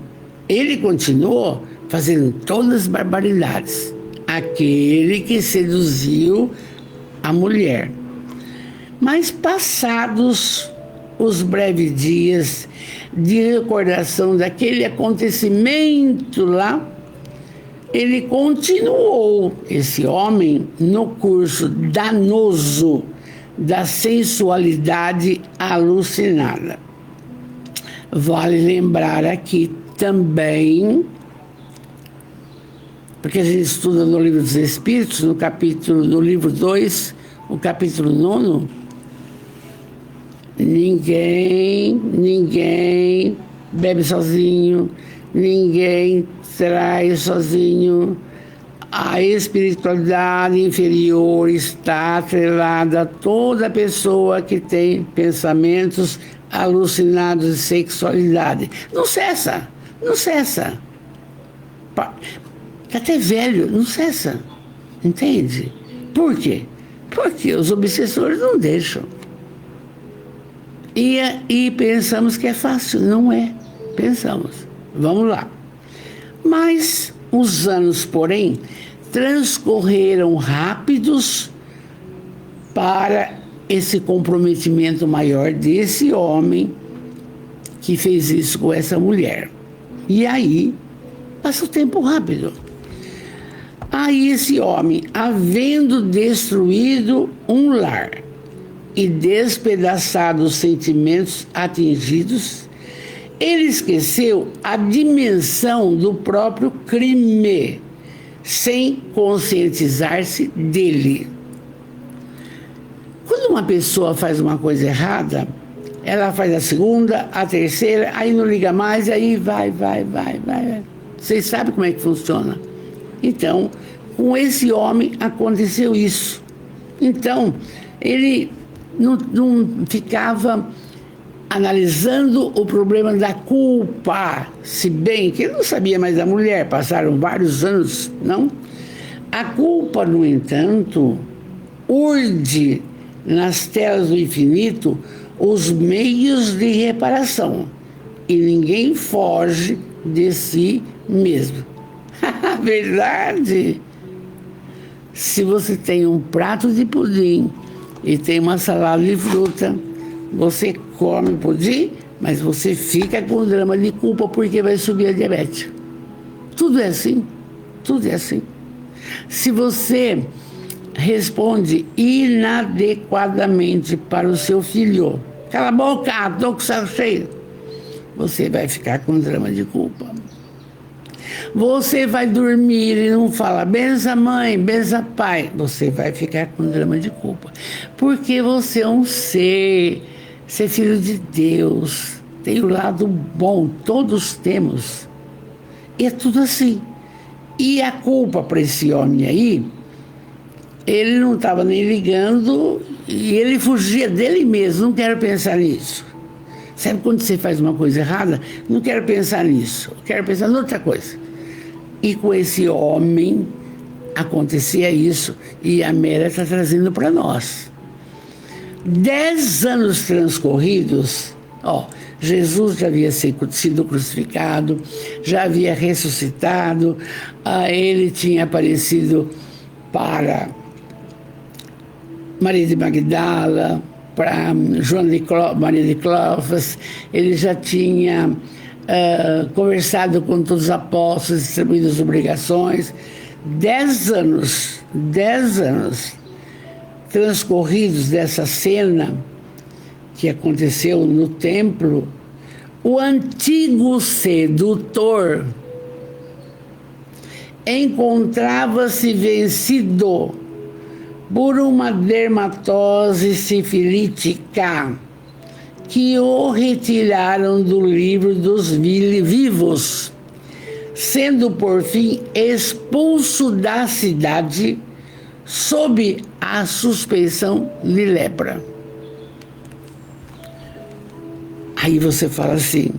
Speaker 1: ele continuou fazendo todas as barbaridades. Aquele que seduziu a mulher. Mas passados os breves dias de recordação daquele acontecimento lá, ele continuou, esse homem, no curso danoso da sensualidade alucinada. Vale lembrar aqui também, porque a gente estuda no Livro dos Espíritos, no livro 2, o capítulo 9, ninguém bebe sozinho, ninguém trai sozinho. A espiritualidade inferior está atrelada a toda pessoa que tem pensamentos alucinados de sexualidade. Não cessa. Está até velho, não cessa. Entende? Por quê? Porque os obsessores não deixam. E pensamos que é fácil. Não é. Pensamos. Vamos lá. Mas Os anos, porém, transcorreram rápidos para esse comprometimento maior desse homem que fez isso com essa mulher. E aí, passa o tempo rápido. Aí esse homem, havendo destruído um lar e despedaçado os sentimentos atingidos, ele esqueceu a dimensão do próprio crime, sem conscientizar-se dele. Quando uma pessoa faz uma coisa errada, ela faz a segunda, a terceira, aí não liga mais, aí vai. Vocês sabem como é que funciona. Então, com esse homem aconteceu isso. Então, ele não ficava analisando o problema da culpa, se bem que ele não sabia mais da mulher, passaram vários anos, não? A culpa, no entanto, urde nas telas do infinito os meios de reparação, e ninguém foge de si mesmo. Verdade! Se você tem um prato de pudim e tem uma salada de fruta, você come o pudim, mas você fica com drama de culpa porque vai subir a diabetes. Tudo é assim, tudo é assim. Se você responde inadequadamente para o seu filho, cala a boca, estou com o saco cheio, você vai ficar com drama de culpa. Você vai dormir e não fala, bença mãe, bença pai, você vai ficar com drama de culpa. Porque você é um ser filho de Deus, tem o lado bom, todos temos. E é tudo assim. E a culpa para esse homem aí, ele não estava nem ligando e ele fugia dele mesmo, não quero pensar nisso. Sabe quando você faz uma coisa errada? Não quero pensar nisso, quero pensar em outra coisa. E com esse homem acontecia isso, e a Amélia está trazendo para nós. 10 anos transcorridos, Jesus já havia sido crucificado, já havia ressuscitado, ele tinha aparecido para Maria de Magdala, para Maria de Cleofas, ele já tinha conversado com todos os apóstolos, distribuído as obrigações. 10 anos transcorridos dessa cena que aconteceu no templo, o antigo sedutor encontrava-se vencido por uma dermatose sifilítica que o retiraram do livro dos vivos, sendo por fim expulso da cidade sob a suspeição de lepra. Aí você fala assim,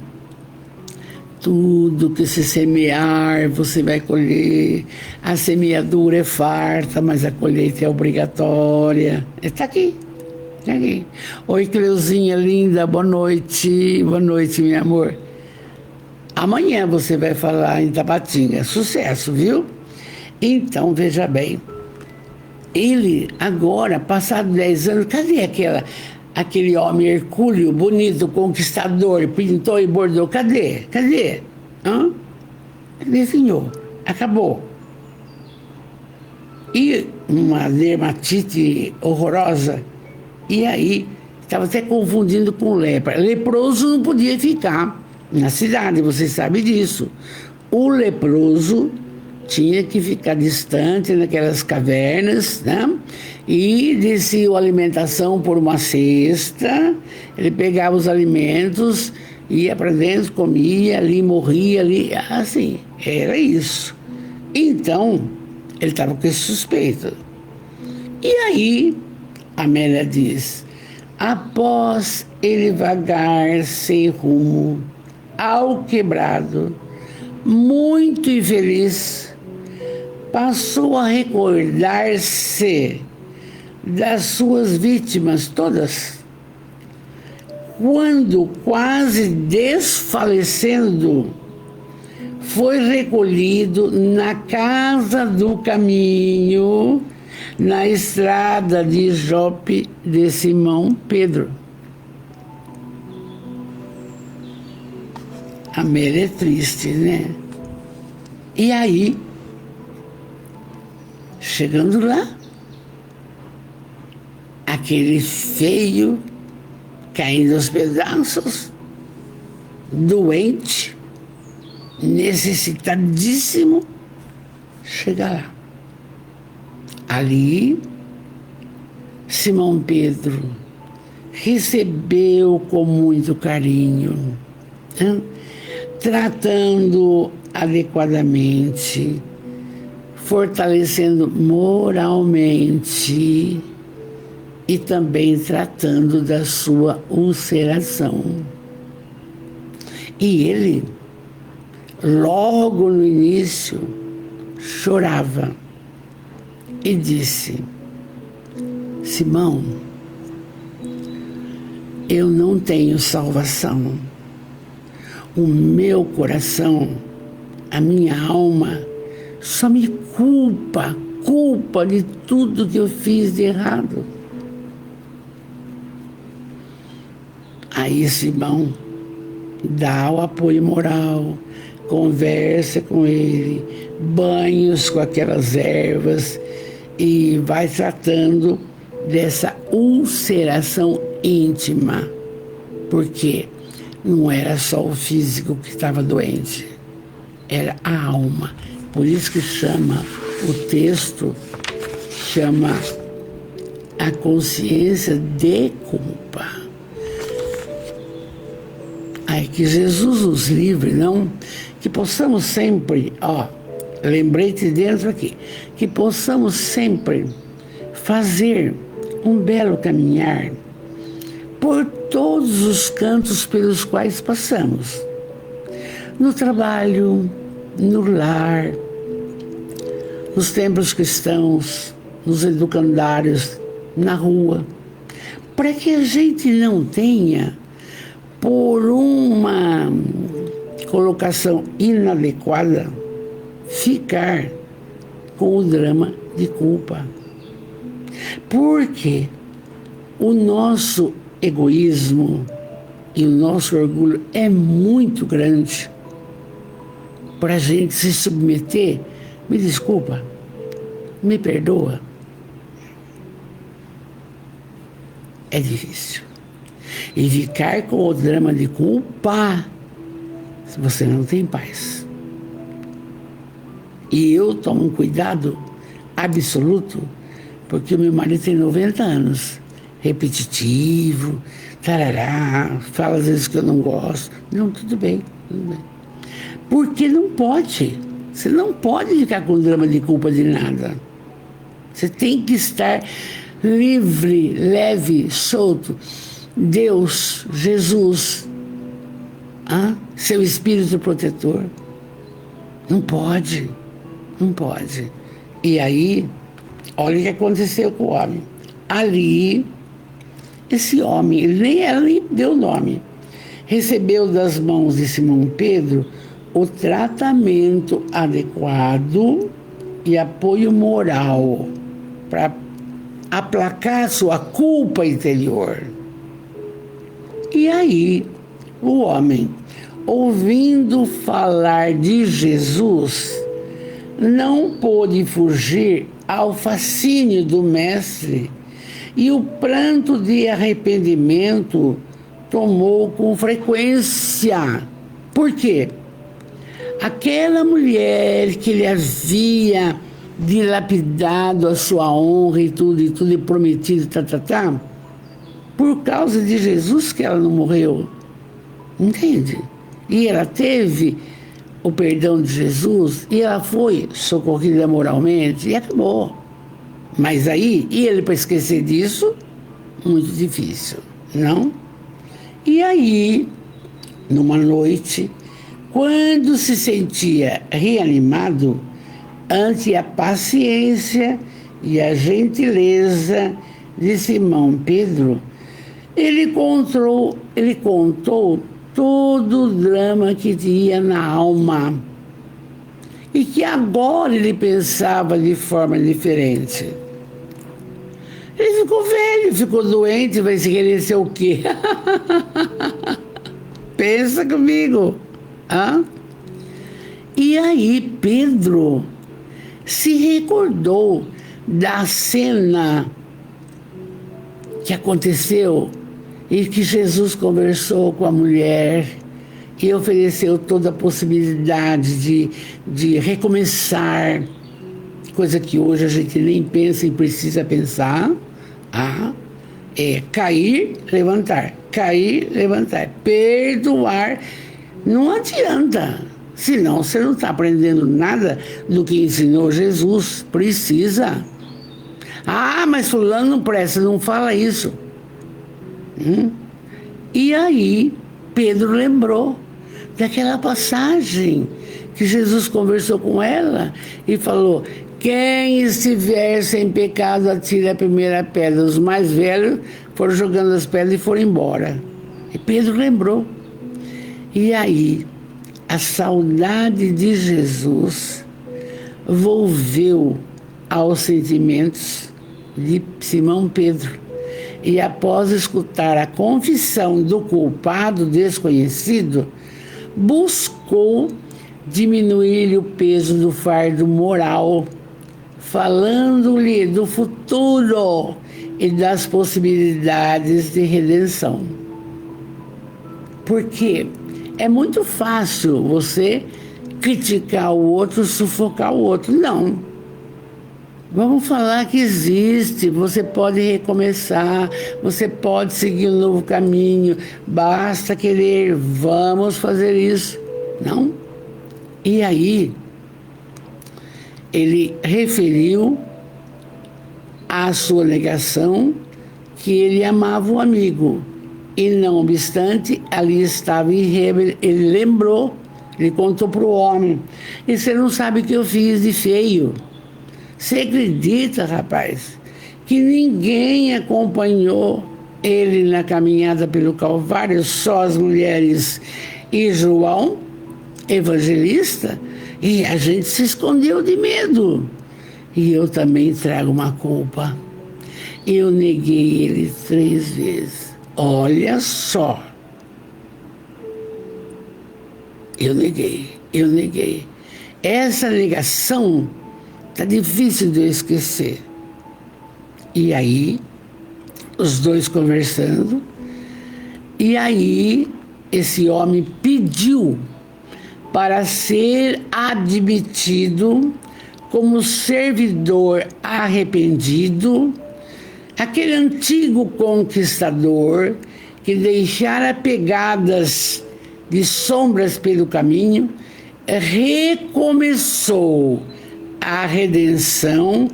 Speaker 1: tudo que se semear, você vai colher. A semeadura é farta, mas a colheita é obrigatória. Está aqui, está aqui. Oi, Cleuzinha linda, boa noite, meu amor. Amanhã você vai falar em Tabatinga, sucesso, viu? Então, veja bem, ele agora, passado 10 anos, cadê aquele homem hercúleo, bonito, conquistador, pintou e bordou? Cadê? Cadê, senhor? Acabou. E uma dermatite horrorosa. E aí, estava até confundindo com lepra. Leproso não podia ficar na cidade, você sabe disso. O leproso tinha que ficar distante naquelas cavernas, né? E descia a alimentação por uma cesta, ele pegava os alimentos, ia para dentro, comia ali, morria ali, assim, era isso. Então, ele estava com esse suspeito. E aí, a Amélia diz, após ele vagar sem rumo, ao quebrado, muito infeliz, passou a recordar-se das suas vítimas todas. Quando, quase desfalecendo, foi recolhido na casa do caminho, na estrada de Jope de Simão Pedro. A Amélia é triste, né? E aí, chegando lá, aquele feio, caindo aos pedaços, doente, necessitadíssimo, chega lá. Ali, Simão Pedro recebeu com muito carinho, né? Tratando adequadamente, fortalecendo moralmente e também tratando da sua ulceração. E ele, logo no início, chorava e disse: Simão, eu não tenho salvação. O meu coração, a minha alma, só me culpa de tudo que eu fiz de errado. Aí Simão dá o apoio moral, conversa com ele, banhos com aquelas ervas e vai tratando dessa ulceração íntima. Porque não era só o físico que estava doente, era a alma. Por isso que chama, o texto chama a consciência de culpa. Ai, que Jesus nos livre, não? Que possamos sempre, lembrete dentro aqui, que possamos sempre fazer um belo caminhar por todos os cantos pelos quais passamos. No trabalho, no lar, nos templos cristãos, nos educandários, na rua, para que a gente não tenha, por uma colocação inadequada, ficar com o drama de culpa. Porque o nosso egoísmo e o nosso orgulho é muito grande para a gente se submeter. Me desculpa, me perdoa. É difícil. E ficar com o drama de culpa, você não tem paz. E eu tomo um cuidado absoluto, porque o meu marido tem 90 anos. Repetitivo, tarará, fala às vezes que eu não gosto. Não, tudo bem. Porque não pode. Você não pode ficar com drama de culpa de nada. Você tem que estar livre, leve, solto. Deus, Jesus, seu espírito protetor. Não pode. E aí, olha o que aconteceu com o homem. Ali, esse homem, ela nem deu nome, recebeu das mãos de Simão Pedro o tratamento adequado e apoio moral para aplacar sua culpa interior. E aí, o homem, ouvindo falar de Jesus, não pôde fugir ao fascínio do mestre, e o pranto de arrependimento tomou com frequência. Por quê? Aquela mulher que lhe havia dilapidado a sua honra e tudo, e prometido, por causa de Jesus que ela não morreu. Entende? E ela teve o perdão de Jesus e ela foi socorrida moralmente e acabou. Mas aí, e ele para esquecer disso? Muito difícil, não? E aí, numa noite, quando se sentia reanimado, ante a paciência e a gentileza de Simão Pedro, ele contou todo o drama que tinha na alma e que agora ele pensava de forma diferente. Ele ficou velho, ficou doente, vai se querer ser o quê? Pensa comigo. Hã? E aí Pedro se recordou da cena que aconteceu e que Jesus conversou com a mulher e ofereceu toda a possibilidade de recomeçar, coisa que hoje a gente nem pensa e precisa pensar. É cair, levantar, perdoar. Não adianta, senão você não está aprendendo nada do que ensinou Jesus. Precisa. Mas fulano não presta, não fala isso. E aí Pedro lembrou daquela passagem que Jesus conversou com ela e falou: quem estiver sem pecado, atire a primeira pedra. Os mais velhos foram jogando as pedras e foram embora. E Pedro lembrou. E aí, a saudade de Jesus volveu aos sentimentos de Simão Pedro. E após escutar a confissão do culpado desconhecido, buscou diminuir-lhe o peso do fardo moral, falando-lhe do futuro e das possibilidades de redenção. Porque é muito fácil você criticar o outro, sufocar o outro. Não. Vamos falar que existe, você pode recomeçar, você pode seguir um novo caminho, basta querer, vamos fazer isso. Não? E aí, ele referiu à sua negação que ele amava o amigo. E não obstante, ali estava ele lembrou, ele contou para o homem: e você não sabe o que eu fiz de feio. Você acredita, rapaz, que ninguém acompanhou ele na caminhada pelo Calvário, só as mulheres e João, evangelista? E a gente se escondeu de medo. E eu também trago uma culpa. Eu neguei ele 3 vezes. Olha só. Eu neguei. Essa negação tá difícil de eu esquecer. E aí, os dois conversando, e aí esse homem pediu para ser admitido como servidor arrependido, aquele antigo conquistador que deixara pegadas de sombras pelo caminho, recomeçou a redenção,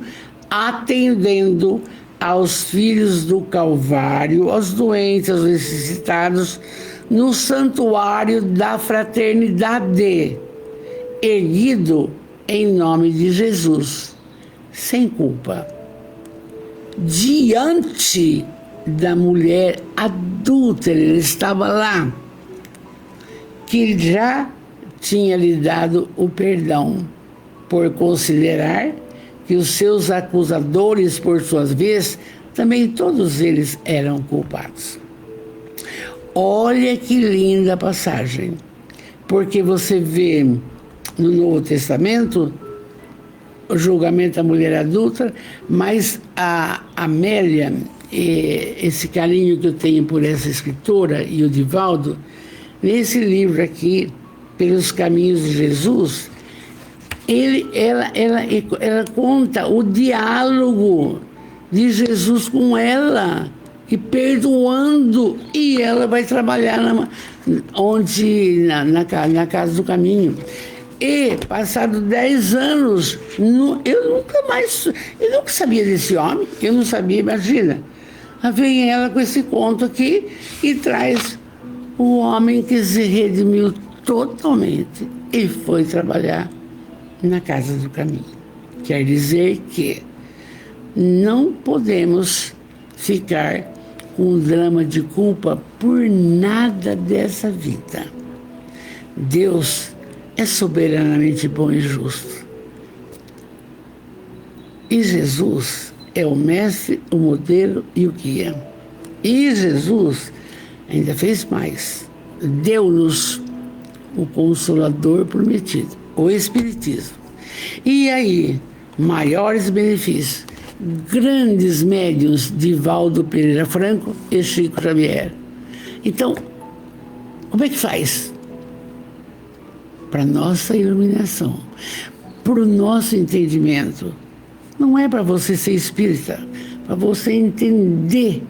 Speaker 1: atendendo aos filhos do Calvário, aos doentes, aos necessitados, no santuário da fraternidade, erguido em nome de Jesus, sem culpa. Diante da mulher adúltera, ele estava lá, que já tinha lhe dado o perdão, por considerar que os seus acusadores, por sua vez, também todos eles eram culpados. Olha que linda passagem, porque você vê no Novo Testamento o julgamento da mulher adulta, mas a Amélia, esse carinho que eu tenho por essa escritora, e o Divaldo, nesse livro aqui, Pelos Caminhos de Jesus, ela conta o diálogo de Jesus com ela, e perdoando, e ela vai trabalhar na casa do caminho. E, passados 10 anos, eu nunca sabia desse homem, eu não sabia, imagina. Vem ela com esse conto aqui e traz o homem que se redimiu totalmente e foi trabalhar na casa do caminho. Quer dizer que não podemos ficar com um drama de culpa por nada dessa vida. Deus é soberanamente bom e justo. E Jesus é o mestre, o modelo e o guia. E Jesus ainda fez mais. Deu-nos o Consolador prometido, o Espiritismo. E aí, maiores benefícios, grandes médiuns de Valdo Pereira Franco e Chico Xavier. Então, como é que faz? Para nossa iluminação, para o nosso entendimento. Não é para você ser espírita, para você entender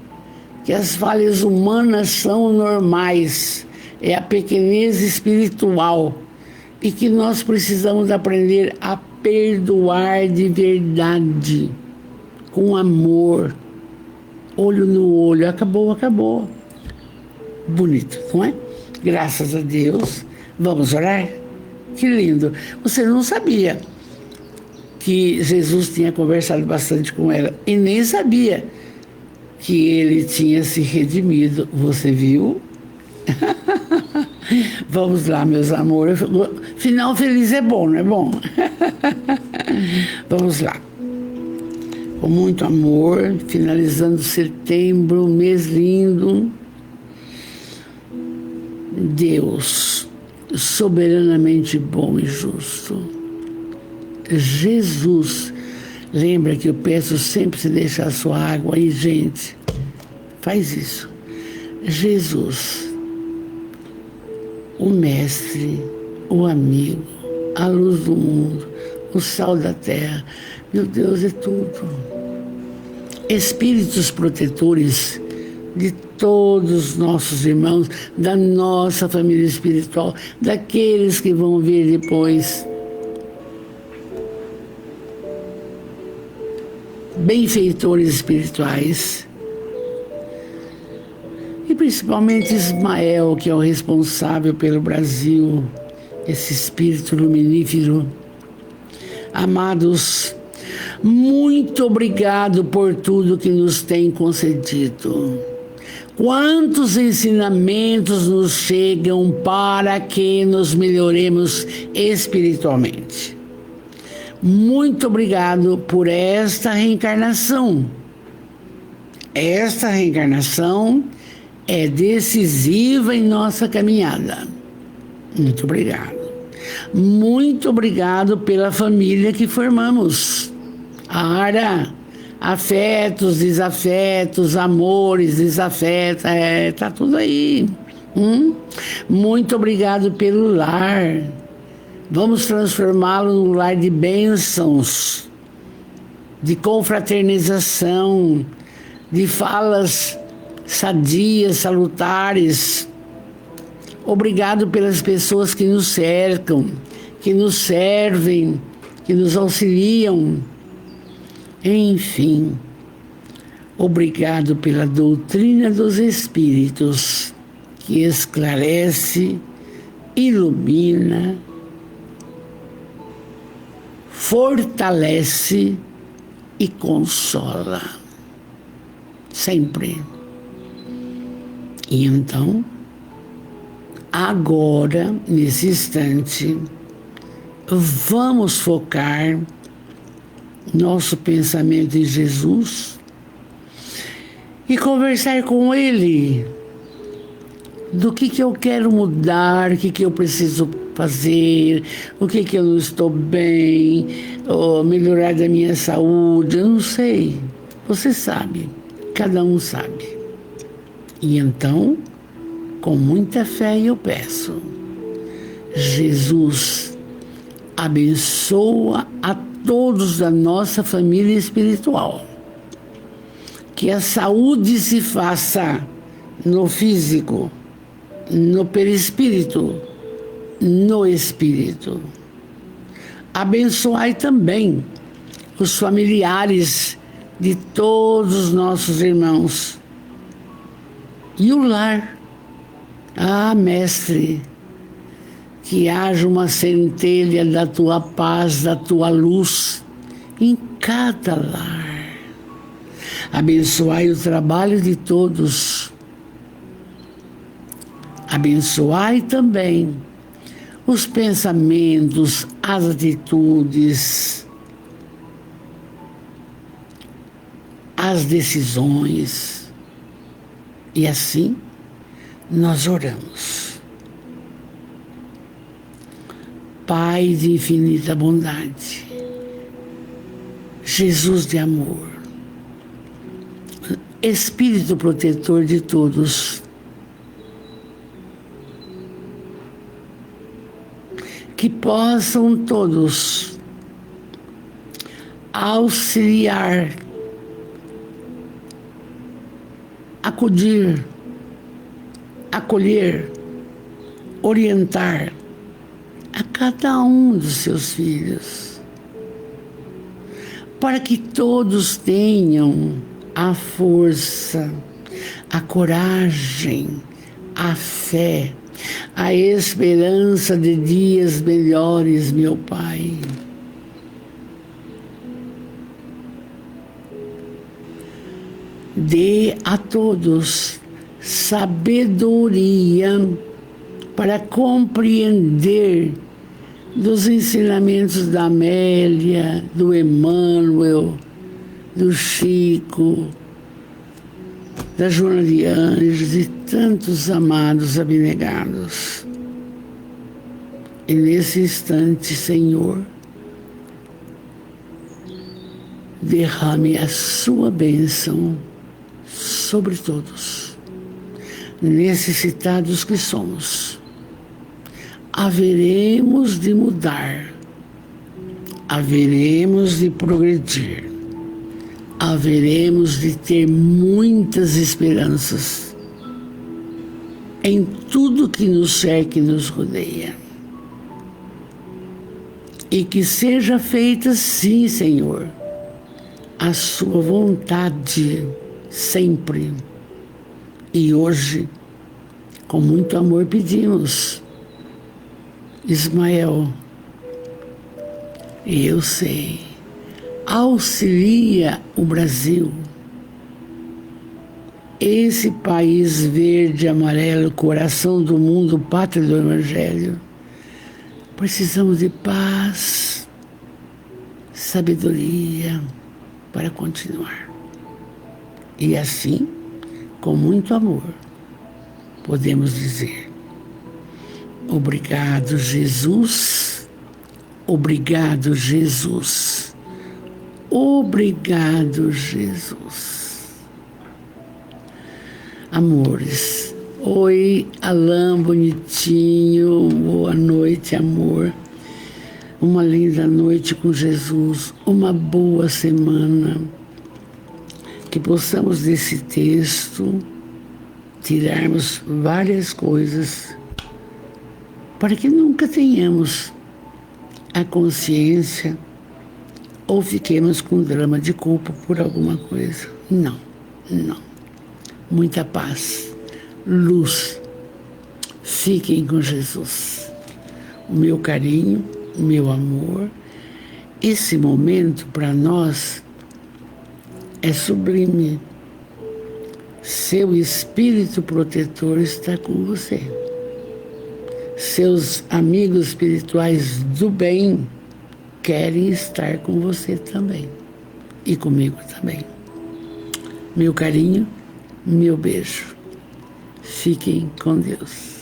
Speaker 1: que as falhas humanas são normais, é a pequenez espiritual e que nós precisamos aprender a perdoar de verdade, com amor, olho no olho. Acabou. Bonito, não é? Graças a Deus. Vamos orar? Que lindo. Você não sabia que Jesus tinha conversado bastante com ela e nem sabia que ele tinha se redimido. Você viu? Vamos lá, meus amores. Final feliz é bom, não é bom? Vamos lá. Com muito amor, finalizando setembro, mês lindo. Deus, soberanamente bom e justo. Jesus, lembra que eu peço sempre se deixar sua água aí, gente. Faz isso. Jesus, o mestre, o amigo, a luz do mundo, o sal da terra. Meu Deus, é tudo. Espíritos protetores de todos os nossos irmãos, da nossa família espiritual, daqueles que vão vir depois. Benfeitores espirituais. E principalmente Ismael, que é o responsável pelo Brasil, esse espírito luminífero. Amados, muito obrigado por tudo que nos tem concedido. Quantos ensinamentos nos chegam para que nos melhoremos espiritualmente. Muito obrigado por esta reencarnação. Esta reencarnação é decisiva em nossa caminhada. Muito obrigado. Muito obrigado pela família que formamos. Ara, afetos, desafetos, amores, desafetos, tá tudo aí. Muito obrigado pelo lar. Vamos transformá-lo num lar de bênçãos, de confraternização, de falas sadias, salutares. Obrigado pelas pessoas que nos cercam, que nos servem, que nos auxiliam. Enfim, obrigado pela doutrina dos Espíritos, que esclarece, ilumina, fortalece e consola. Sempre. E então, agora, nesse instante, vamos focar nosso pensamento em Jesus e conversar com Ele do que eu quero mudar, o que eu preciso fazer, o que eu não estou bem, ou melhorar da minha saúde, eu não sei. Você sabe, cada um sabe. E então, com muita fé eu peço, Jesus, abençoa a todos da nossa família espiritual. Que a saúde se faça no físico, no perispírito, no espírito. Abençoai também os familiares de todos os nossos irmãos. E o lar. Ah, Mestre, que haja uma centelha da tua paz, da tua luz em cada lar. Abençoai o trabalho de todos. Abençoai também os pensamentos, as atitudes, as decisões. E assim nós oramos. Pai de infinita bondade, Jesus de amor, Espírito protetor de todos, que possam todos auxiliar, acudir, acolher, orientar a cada um dos seus filhos, para que todos tenham a força, a coragem, a fé, a esperança de dias melhores, meu Pai. Dê a todos sabedoria para compreender dos ensinamentos da Amélia, do Emmanuel, do Chico, da Joana de Anjos e tantos amados abnegados. E nesse instante, Senhor, derrame a sua bênção sobre todos, necessitados que somos. Haveremos de mudar, haveremos de progredir, haveremos de ter muitas esperanças em tudo que nos cerca e nos rodeia. E que seja feita, sim, Senhor, a sua vontade sempre. E hoje, com muito amor, pedimos, Ismael, eu sei, auxilia o Brasil, esse país verde, amarelo, coração do mundo, pátria do Evangelho. Precisamos de paz, sabedoria para continuar. E assim, com muito amor, podemos dizer: obrigado, Jesus. Obrigado, Jesus. Obrigado, Jesus. Amores, oi, Alain, bonitinho, boa noite, amor. Uma linda noite com Jesus, uma boa semana. Que possamos desse texto tirarmos várias coisas para que nunca tenhamos a consciência ou fiquemos com drama de culpa por alguma coisa. Não, não. Muita paz, luz. Fiquem com Jesus. O meu carinho, o meu amor. Esse momento para nós é sublime. Seu espírito protetor está com você. Seus amigos espirituais do bem querem estar com você também. E comigo também. Meu carinho, meu beijo. Fiquem com Deus.